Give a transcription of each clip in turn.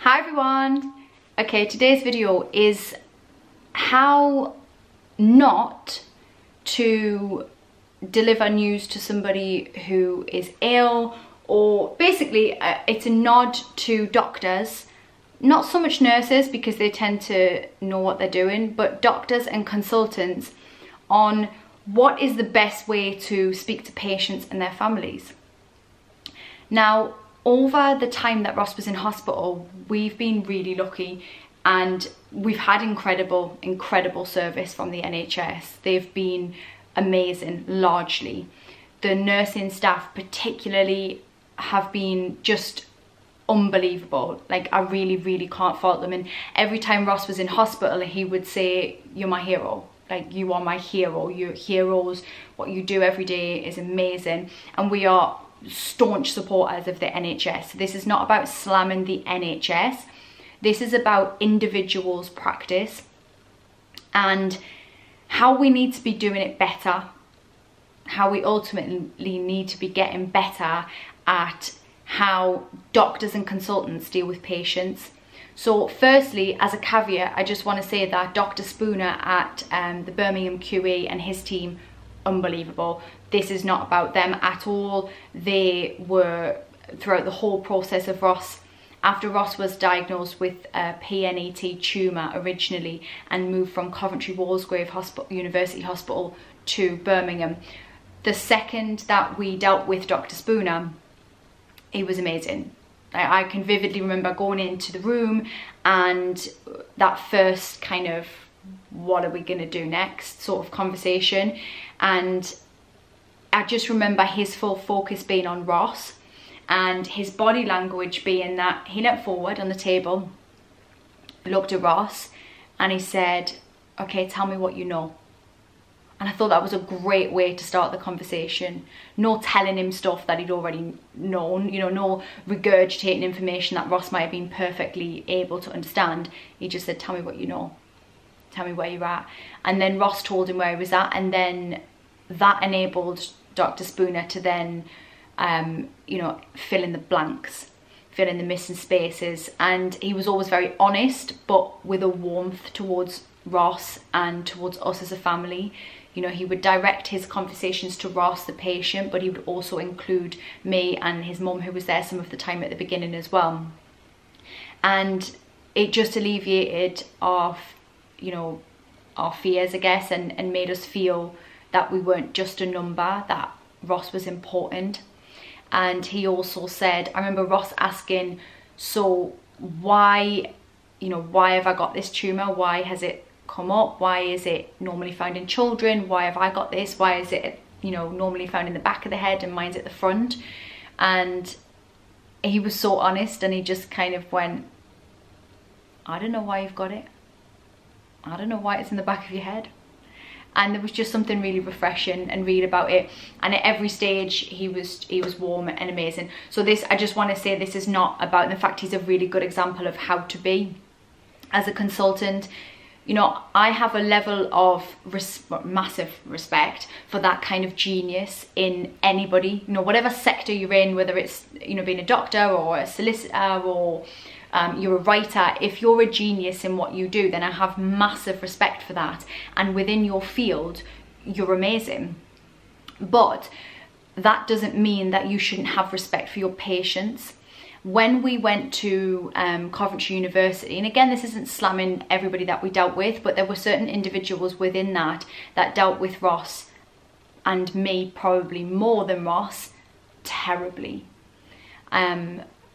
Hi everyone. Okay, today's video is how not to deliver news to somebody who is ill, or basically it's a nod to doctors, not so much nurses because they tend to know what they're doing, but doctors and consultants on what is the best way to speak to patients and their families. Now, over the time that Ross was in hospital, we've been really lucky and we've had incredible service from the NHS. They've been amazing, largely. The nursing staff particularly have been just unbelievable. Like, I really can't fault them. And every time Ross was in hospital, he would say, "You're my hero. Like, you are my hero. You're heroes. What you do every day is amazing." And we are staunch supporters of the NHS. This is not about slamming the NHS. This is about individuals' practice and how we need to be doing it better, how we ultimately need to be getting better at how doctors and consultants deal with patients. So firstly, as a caveat, I just want to say that Dr. Spooner at the Birmingham QE and his team, unbelievable. This is not about them at all. They were, throughout the whole process of Ross, after Ross was diagnosed with a PNET tumour originally and moved from Coventry Walsgrave University Hospital to Birmingham, the second that we dealt with Dr. Spooner, he was amazing. I can vividly remember going into the room and that first kind of, what are we going to do next sort of conversation. And I just remember his full focus being on Ross and his body language being that he leant forward on the table, looked at Ross and he said, "Okay, tell me what you know." And I thought that was a great way to start the conversation. No telling him stuff that he'd already known, you know, no regurgitating information that Ross might have been perfectly able to understand. He just said, "Tell me what you know. Tell me where you're at." And then Ross told him where he was at, and then that enabled Dr. Spooner to then, you know, fill in the blanks, fill in the missing spaces. And he was always very honest, but with a warmth towards Ross and towards us as a family. You know, he would direct his conversations to Ross, the patient, but he would also include me and his mum, who was there some of the time at the beginning as well. And it just alleviated our, you know, our fears, I guess, and made us feel that we weren't just a number, that Ross was important. And he also said, I remember Ross asking, "So why, you know, why have I got this tumour? Why has it come up? Why is it normally found in children? Why have I got this? Why is it, you know, normally found in the back of the head and mine's at the front?" And he was so honest, and he just kind of went, "I don't know why you've got it. I don't know why it's in the back of your head." And there was just something really refreshing and real about it. And at every stage he was warm and amazing. So this, I just want to say, this is not about, in fact he's a really good example of how to be as a consultant. You know, I have a level of massive respect for that kind of genius in anybody, you know, whatever sector you're in, whether it's, you know, being a doctor or a solicitor or you're a writer. If you're a genius in what you do, then I have massive respect for that. And within your field, you're amazing. But that doesn't mean that you shouldn't have respect for your patients. When we went to Coventry University, and again, this isn't slamming everybody that we dealt with, but there were certain individuals within that dealt with Ross, and me probably more than Ross, terribly.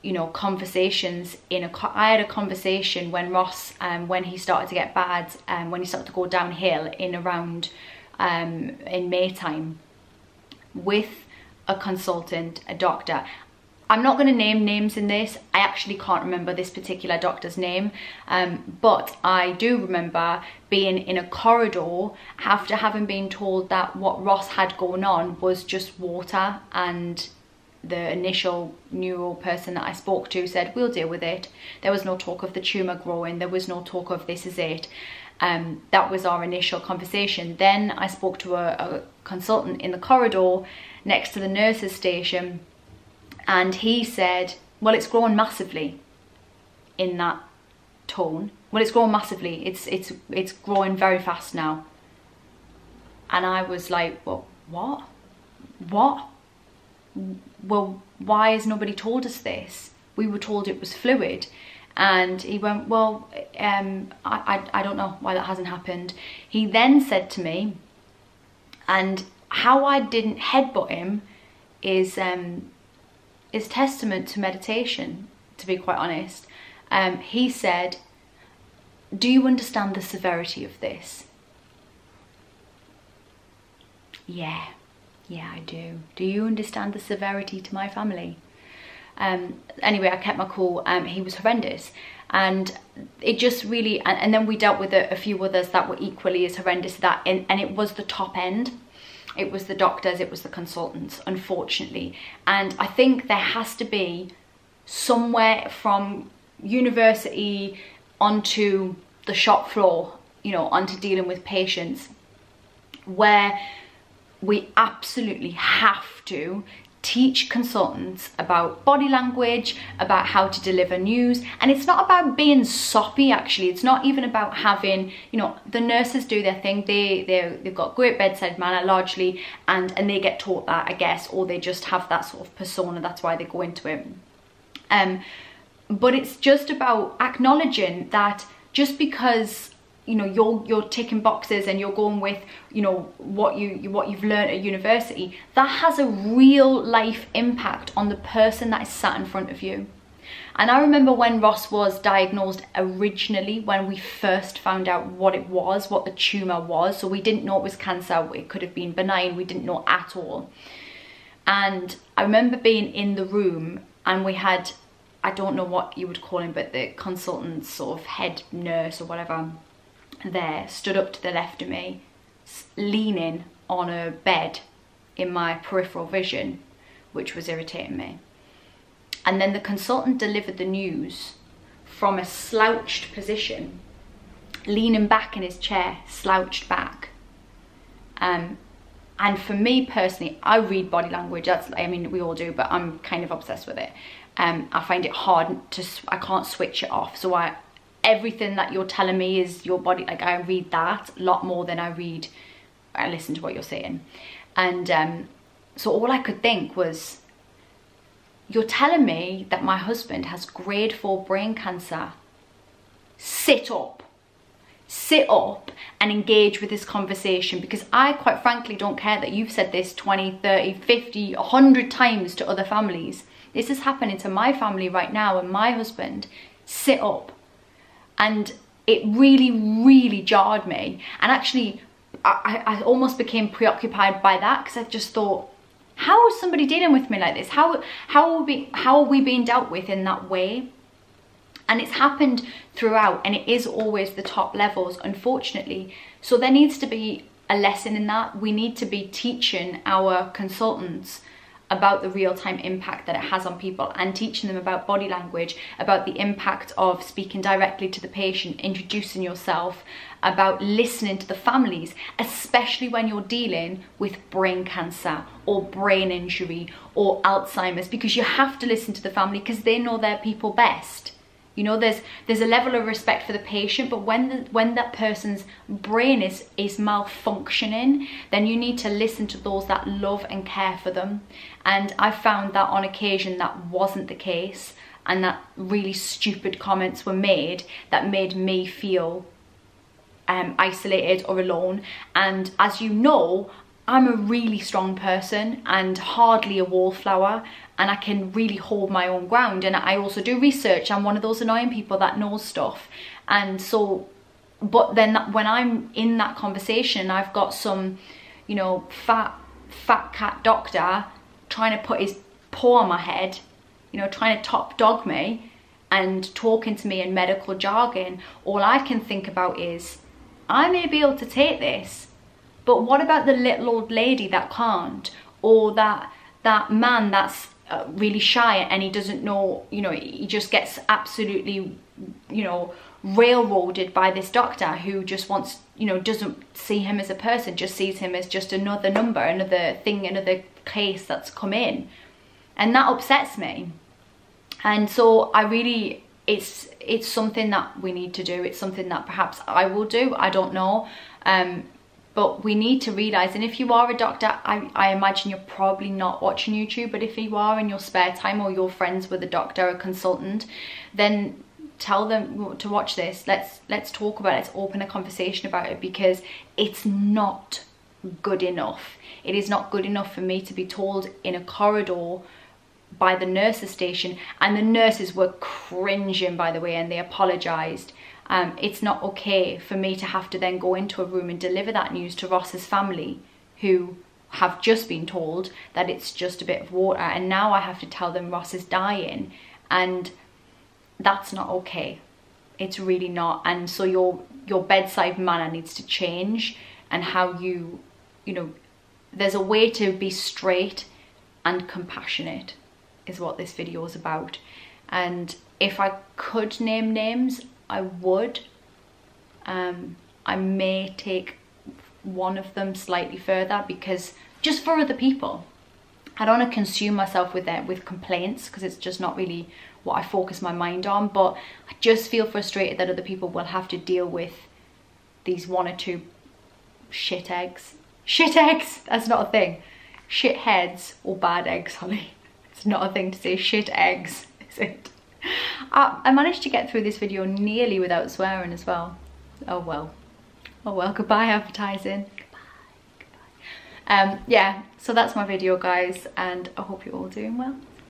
You know, conversations I had a conversation when Ross, when he started to get bad, when he started to go downhill in around, in May time, with a consultant, a doctor. I'm not going to name names in this. I actually can't remember this particular doctor's name, but I do remember being in a corridor after having been told that what Ross had going on was just water, and the initial neuro person that I spoke to said, "We'll deal with it." There was no talk of the tumour growing. There was no talk of this is it. That was our initial conversation. Then I spoke to a consultant in the corridor next to the nurses station, and he said, "Well, it's grown massively." in that tone. Well, it's grown massively. It's growing very fast now. And I was like, well, what? Well, why has nobody told us this? We were told it was fluid. And he went, well, I don't know why that hasn't happened. He then said to me, and how I didn't headbutt him is testament to meditation, to be quite honest. He said, do you understand the severity of this? Yeah, I do. Do you understand the severity to my family? Anyway, I kept my cool. He was horrendous, and it just really, and then we dealt with a few others that were equally as horrendous to that, and it was the top end. It was the doctors, it was the consultants, unfortunately. And I think there has to be somewhere from university onto the shop floor, you know, onto dealing with patients, where we absolutely have to teach consultants about body language, about how to deliver news. And it's not about being soppy, actually. It's not even about having, you know, the nurses do their thing. They've got great bedside manner largely, and they get taught that, I guess, or they just have that sort of persona. That's why they go into it. But it's just about acknowledging that just because, you know, you're ticking boxes and you're going with, you know, what you've learned at university, that has a real life impact on the person that is sat in front of you. And I remember when Ross was diagnosed originally, when we first found out what it was, what the tumour was. So we didn't know it was cancer. It could have been benign. We didn't know at all. And I remember being in the room, and we had, I don't know what you would call him, but the consultant, sort of head nurse or whatever, there stood up to the left of me, leaning on a bed in my peripheral vision, which was irritating me. And then the consultant delivered the news from a slouched position, leaning back in his chair, slouched back. And for me personally, I read body language. That's, I mean, we all do, but I'm kind of obsessed with it. I find it hard to, I can't switch it off. So everything that you're telling me is your body, like I read that a lot more than I listen to what you're saying. And so all I could think was, you're telling me that my husband has grade 4 brain cancer. Sit up and engage with this conversation, because I quite frankly don't care that you've said this 20, 30, 50, 100 times to other families. This is happening to my family right now, and my husband, sit up. And it really, really jarred me. And actually, I almost became preoccupied by that, because I just thought, how is somebody dealing with me like this? How are we being dealt with in that way? And it's happened throughout, and it is always the top levels, unfortunately. So there needs to be a lesson in that. We need to be teaching our consultants about the real-time impact that it has on people, and teaching them about body language, about the impact of speaking directly to the patient, introducing yourself, about listening to the families, especially when you're dealing with brain cancer or brain injury or Alzheimer's, because you have to listen to the family because they know their people best. You know, there's a level of respect for the patient, but when that person's brain is malfunctioning, then you need to listen to those that love and care for them. And I found that on occasion that wasn't the case, and that really stupid comments were made that made me feel isolated or alone. And as you know, I'm a really strong person and hardly a wallflower, and I can really hold my own ground. And I also do research. I'm one of those annoying people that knows stuff. And so, but then when I'm in that conversation, I've got some, you know, fat cat doctor trying to put his paw on my head, you know, trying to top dog me and talking to me in medical jargon. All I can think about is, I may be able to take this, but what about the little old lady that can't? Or that man that's really shy and he doesn't know, you know, he just gets absolutely, you know, railroaded by this doctor who just wants, you know, doesn't see him as a person, just sees him as just another number, another thing, another case that's come in. And that upsets me. And so I really it's something that we need to do. It's something that perhaps I will do, I don't know. But we need to realise, and if you are a doctor, I imagine you're probably not watching YouTube, but if you are in your spare time or you're friends with a doctor, a consultant, then tell them to watch this. Let's talk about it. Let's open a conversation about it, because it's not good enough. It is not good enough for me to be told in a corridor by the nurses station, and the nurses were cringing, by the way, and they apologised. It's not okay for me to have to then go into a room and deliver that news to Ross's family, who have just been told that it's just a bit of water, and now I have to tell them Ross is dying, and that's not okay. It's really not. And so your bedside manner needs to change, and how you know, there's a way to be straight and compassionate is what this video is about. And if I could name names, I would. I may take one of them slightly further, because just for other people, I don't want to consume myself with complaints, because it's just not really what I focus my mind on. But I just feel frustrated that other people will have to deal with these one or two shit eggs. Shit eggs, that's not a thing. Shit heads or bad eggs, Holly. It's not a thing to say. Shit eggs, is it? I managed to get through this video nearly without swearing as well. Oh well. Oh well, goodbye advertising. Goodbye. Yeah, so that's my video, guys, and I hope you're all doing well.